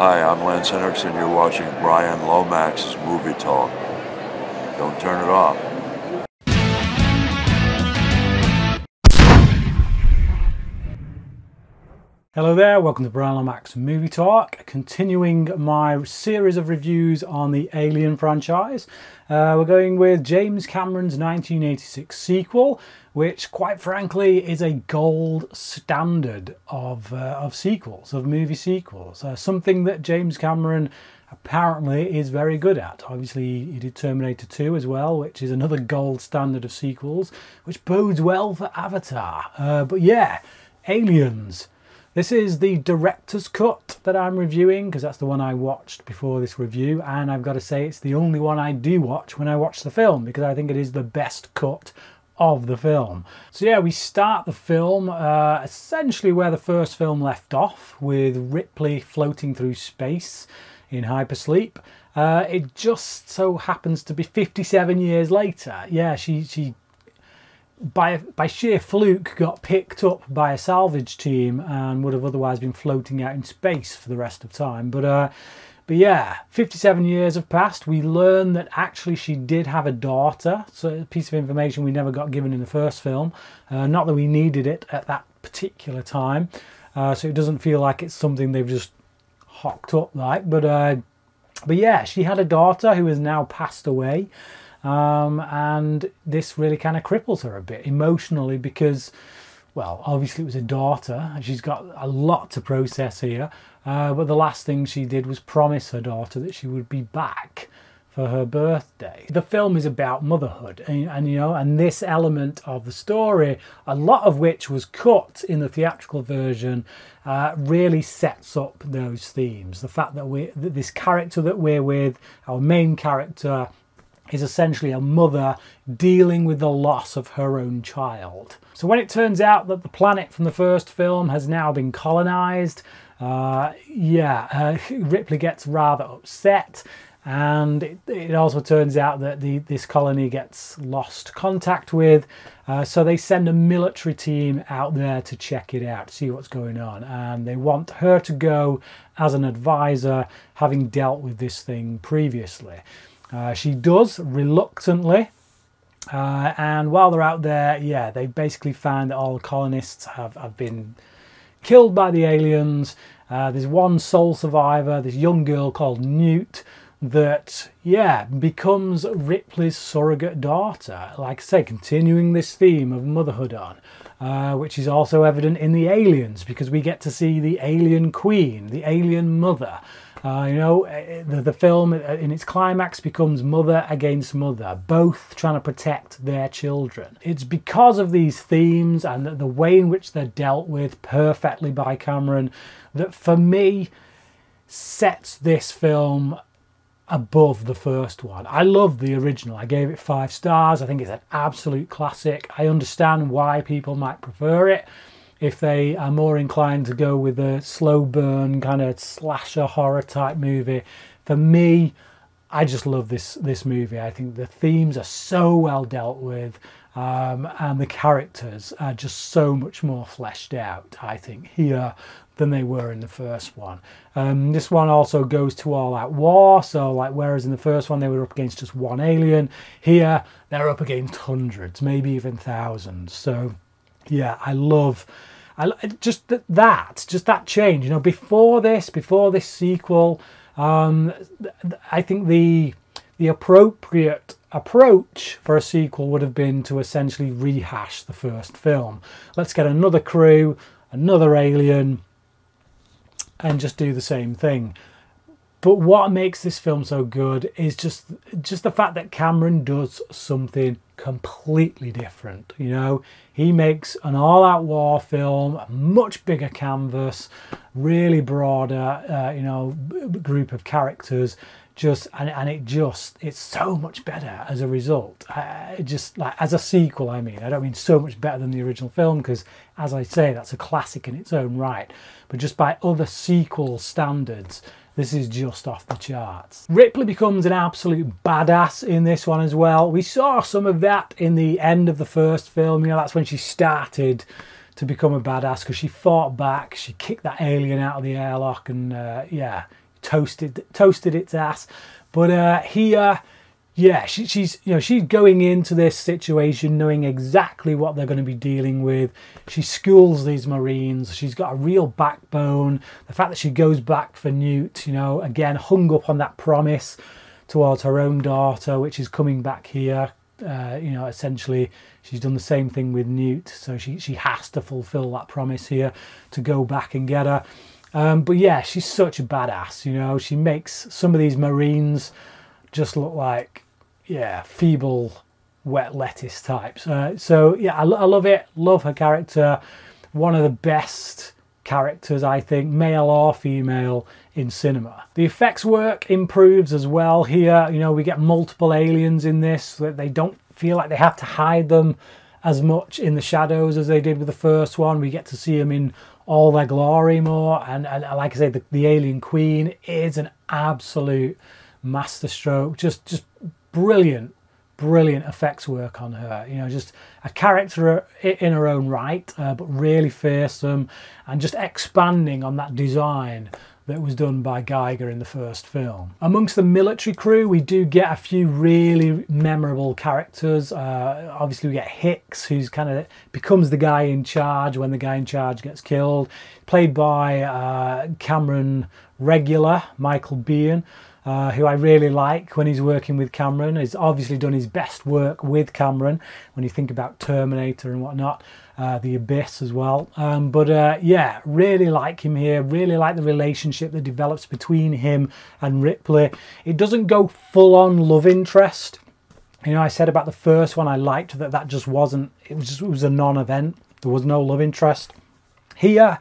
Hi, I'm Lance Hendricks and you're watching Bryan Lomax Movie Talk. Don't turn it off. Hello there, welcome to Bryan Lomax Movie Talk, continuing my series of reviews on the Alien franchise. We're going with James Cameron's 1986 sequel, which quite frankly is a gold standard of sequels, of movie sequels. Something that James Cameron apparently is very good at. Obviously he did Terminator 2 as well, which is another gold standard of sequels, which bodes well for Avatar. But yeah, Aliens. This is the director's cut that I'm reviewing because that's the one I watched before this review, and I've got to say it's the only one I do watch when I watch the film because I think it is the best cut of the film. So yeah, we start the film essentially where the first film left off, with Ripley floating through space in hypersleep. It just so happens to be 57 years later. Yeah, she by sheer fluke got picked up by a salvage team and would have otherwise been floating out in space for the rest of time. But yeah, 57 years have passed. We learn that actually she did have a daughter, so a piece of information we never got given in the first film. Not that we needed it at that particular time, so it doesn't feel like it's something they've just hocked up like. But yeah, she had a daughter who has now passed away. And this really kind of cripples her a bit emotionally because, well, obviously it was a daughter and she's got a lot to process here, but the last thing she did was promise her daughter that she would be back for her birthday. The film is about motherhood and you know, and this element of the story, a lot of which was cut in the theatrical version, really sets up those themes. The fact that this character that we're with, our main character, is essentially a mother dealing with the loss of her own child. So when it turns out that the planet from the first film has now been colonized, Ripley gets rather upset, and it also turns out that this colony gets lost contact with, so they send a military team out there to check it out, see what's going on, and they want her to go as an advisor, having dealt with this thing previously. She does, reluctantly, and while they're out there, yeah, they basically find that all the colonists have been killed by the aliens. There's one sole survivor, this young girl called Newt, that, yeah, becomes Ripley's surrogate daughter. Like I say, continuing this theme of motherhood on, which is also evident in the aliens, because we get to see the alien queen, the alien mother. You know, the film in its climax becomes mother against mother, both trying to protect their children. It's because of these themes and the way in which they're dealt with perfectly by Cameron that, for me, sets this film above the first one. I love the original. I gave it 5 stars. I think it's an absolute classic. I understand why people might prefer it if they are more inclined to go with a slow burn kind of slasher horror type movie. For me, I just love this movie. I think the themes are so well dealt with, and the characters are just so much more fleshed out, I think, here than they were in the first one. This one also goes to all-out war, so like whereas in the first one they were up against just one alien, here they're up against hundreds, maybe even thousands. So yeah, I love just that change. You know, before this sequel, I think the appropriate approach for a sequel would have been to essentially rehash the first film. Let's get another crew, another alien, and just do the same thing. But what makes this film so good is just the fact that Cameron does something completely different. You know, he makes an all-out war film, a much bigger canvas, really broader, you know, group of characters. It's so much better as a result. Just like as a sequel, I mean, I don't mean so much better than the original film because, as I say, that's a classic in its own right. But just by other sequel standards, this is just off the charts. Ripley becomes an absolute badass in this one as well. We saw some of that in the end of the first film. You know, that's when she started to become a badass because she fought back. She kicked that alien out of the airlock and, yeah, toasted its ass. But here, yeah, she's going into this situation knowing exactly what they're going to be dealing with. She schools these Marines. She's got a real backbone. The fact that she goes back for Newt, again, hung up on that promise towards her own daughter, which is coming back here. Essentially, she's done the same thing with Newt, so she has to fulfill that promise here to go back and get her. But yeah, she's such a badass. She makes some of these Marines just look like, yeah, feeble, wet lettuce types. So yeah, I love it. Love her character. One of the best characters, I think, male or female, in cinema. The effects work improves as well here. We get multiple aliens in this. They don't feel like they have to hide them as much in the shadows as they did with the first one. We get to see them in all their glory more. And like I say, the alien queen is an absolute masterstroke. Just brilliant effects work on her. Just a character in her own right, but really fearsome, and just expanding on that design that was done by Geiger in the first film. Amongst the military crew, we do get a few really memorable characters. Obviously, we get Hicks, who's kind of becomes the guy in charge when the guy in charge gets killed, played by Cameron Regular, Michael Biehn, who I really like when he's working with Cameron. He's obviously done his best work with Cameron when you think about Terminator and whatnot, The Abyss as well. Yeah, really like him here, really like the relationship that develops between him and Ripley. It doesn't go full-on love interest. I said about the first one, I liked that just wasn't, it was a non-event. There was no love interest. Here,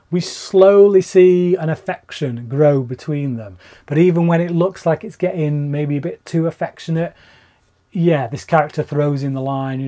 we slowly see an affection grow between them. But even when it looks like it's getting maybe a bit too affectionate, yeah, this character throws in the line,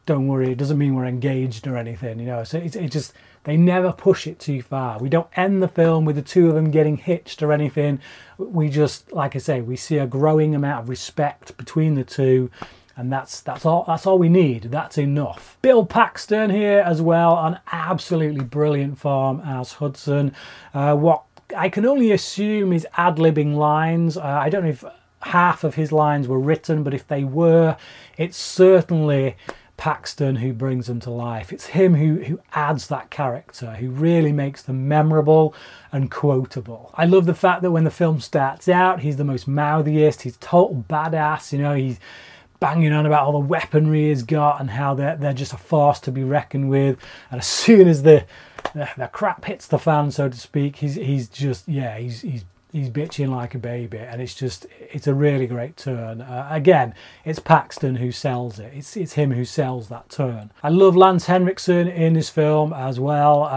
don't worry, it doesn't mean we're engaged or anything, So it just, they never push it too far. We don't end the film with the two of them getting hitched or anything. We just, like I say, we see a growing amount of respect between the two. And that's all we need. That's enough. Bill Paxton here as well, an absolutely brilliant form as Hudson. What I can only assume is ad-libbing lines. I don't know if half of his lines were written, but if they were, it's certainly Paxton who brings them to life. It's him who adds that character, who really makes them memorable and quotable. I love the fact that when the film starts out, he's the most mouthiest. He's total badass. He's banging on about all the weaponry he's got and how they're just a force to be reckoned with. And as soon as the crap hits the fan, so to speak, he's bitching like a baby. And it's a really great turn. Again, it's Paxton who sells it. It's him who sells that turn. I love Lance Henriksen in this film as well.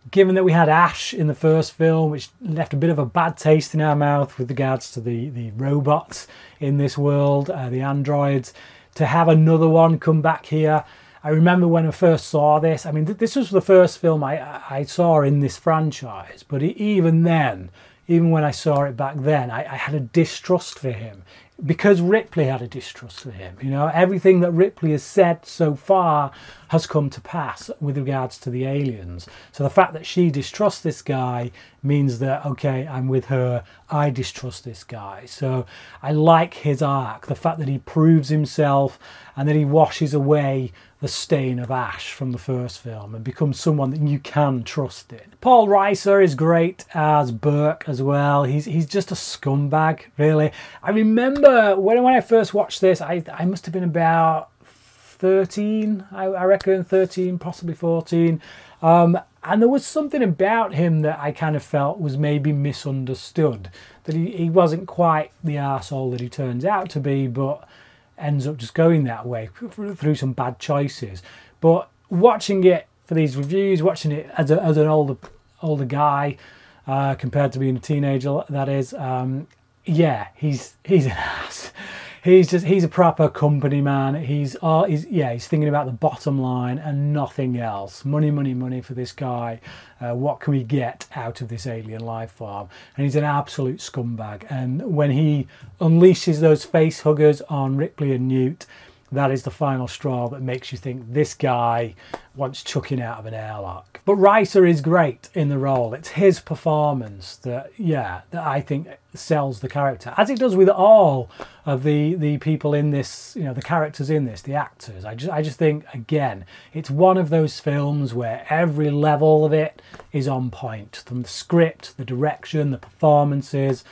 Given that we had Ash in the first film, which left a bit of a bad taste in our mouth with regards to the robots in this world, the androids, to have another one come back here. I remember when I first saw this, I mean, this was the first film I saw in this franchise, but even then, even when I saw it back then, I had a distrust for him. Because Ripley had a distrust for him. Everything that Ripley has said so far has come to pass with regards to the aliens. So the fact that she distrusts this guy means that, okay, I'm with her, I distrust this guy. So I like his arc, the fact that he proves himself and that he washes away the stain of Ash from the first film and becomes someone that you can trust in. Paul Reiser is great as Burke as well. He's just a scumbag, really. I remember when I first watched this, I must have been about 13, I reckon, 13, possibly 14. And there was something about him that I kind of felt was maybe misunderstood. That he wasn't quite the arsehole that he turns out to be, but ends up just going that way through some bad choices. But watching it for these reviews, watching it as an older guy compared to being a teenager, that is, yeah, he's an ass. He's a proper company man. He's thinking about the bottom line and nothing else. Money, money, money for this guy. What can we get out of this alien life form? And he's an absolute scumbag. And when he unleashes those face huggers on Ripley and Newt, that is the final straw that makes you think this guy wants chucking out of an airlock. But Reiser is great in the role. It's his performance that I think sells the character, as it does with all of the people in this, the characters in this, the actors. I just think, again, it's one of those films where every level of it is on point, from the script, the direction, the performances.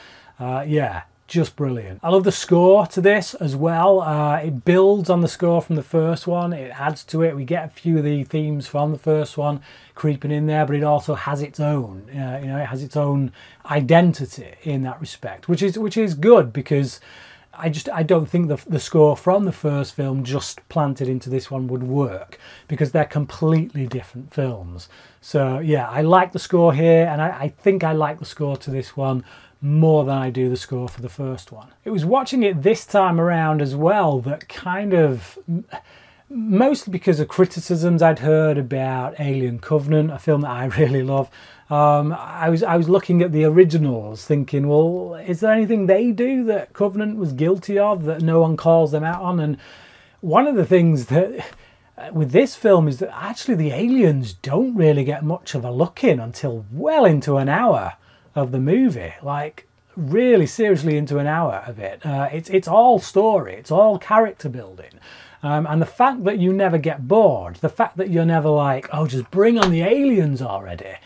Just brilliant. I love the score to this as well. It builds on the score from the first one. It adds to it. We get a few of the themes from the first one creeping in there, but it also has its own. It has its own identity in that respect, which is good, because I don't think the score from the first film just planted into this one would work, because they're completely different films. So yeah, I like the score here, and I think I like the score to this one more than I do the score for the first one. It was watching it this time around as well that kind of, mostly because of criticisms I'd heard about Alien Covenant, a film that I really love. I was looking at the originals thinking, well, is there anything they do that Covenant was guilty of that no one calls them out on? And one of the things that with this film is that actually the aliens don't really get much of a look in until well into an hour of the movie, like really seriously into an hour of it. It's all story, it's all character building. And the fact that you never get bored, the fact that you're never like, oh, just bring on the aliens already,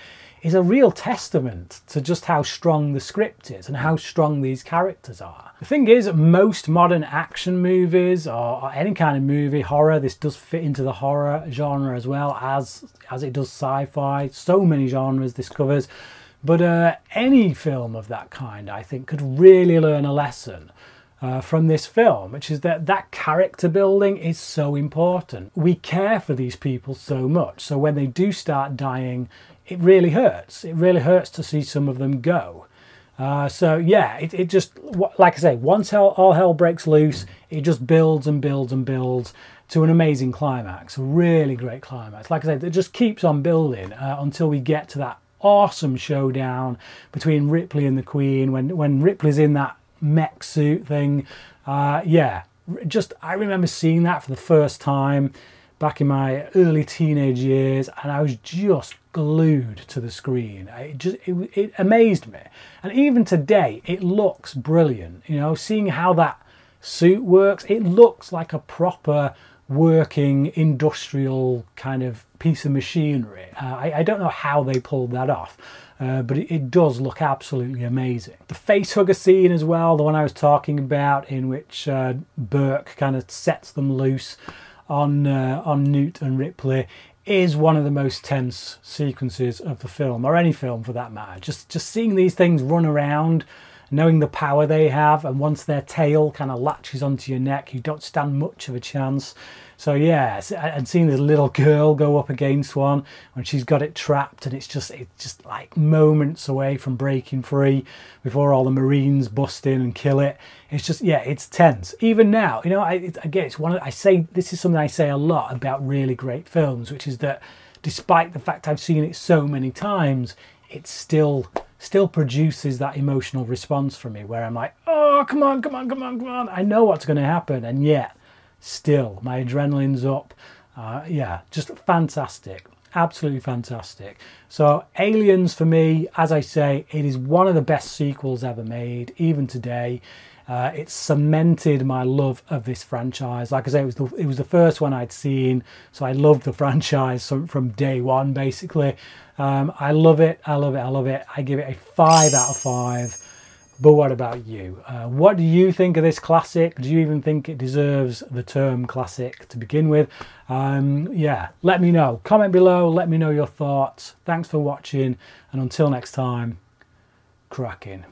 is a real testament to just how strong the script is and how strong these characters are. The thing is, most modern action movies or any kind of movie, horror, this does fit into the horror genre as well as it does sci-fi. So many genres this covers. But any film of that kind, I think, could really learn a lesson from this film, which is that character building is so important. We care for these people so much, so when they do start dying, it really hurts. It really hurts to see some of them go. So yeah, it just, like I say, once all hell breaks loose, it just builds and builds and builds to an amazing climax, a really great climax. Like I said, it just keeps on building until we get to that awesome showdown between Ripley and the Queen, when Ripley's in that mech suit thing. I remember seeing that for the first time back in my early teenage years, and I was just glued to the screen. It amazed me, and even today it looks brilliant. Seeing how that suit works, it looks like a proper working industrial kind of piece of machinery. I don't know how they pulled that off, but it does look absolutely amazing. The facehugger scene as well, the one I was talking about, in which Burke kind of sets them loose on Newt and Ripley, is one of the most tense sequences of the film, or any film for that matter. Just seeing these things run around, knowing the power they have, and once their tail kind of latches onto your neck, you don't stand much of a chance. So yeah, and seeing the little girl go up against one when she's got it trapped, and it's just like moments away from breaking free before all the Marines bust in and kill it. It's just, yeah, it's tense. Even now, it's one of, this is something I say a lot about really great films, which is that despite the fact I've seen it so many times, it still produces that emotional response from me where I'm like, oh, come on. I know what's going to happen, and yet still my adrenaline's up. Just fantastic. Absolutely fantastic. So Aliens, for me, as I say, it is one of the best sequels ever made, even today. It cemented my love of this franchise. Like I say, it was the first one I'd seen, so I loved the franchise from day one, basically. I love it. I give it a 5 out of 5. But what about you? What do you think of this classic? Do you even think it deserves the term classic to begin with? Let me know. Comment below. Let me know your thoughts. Thanks for watching. And until next time, cracking.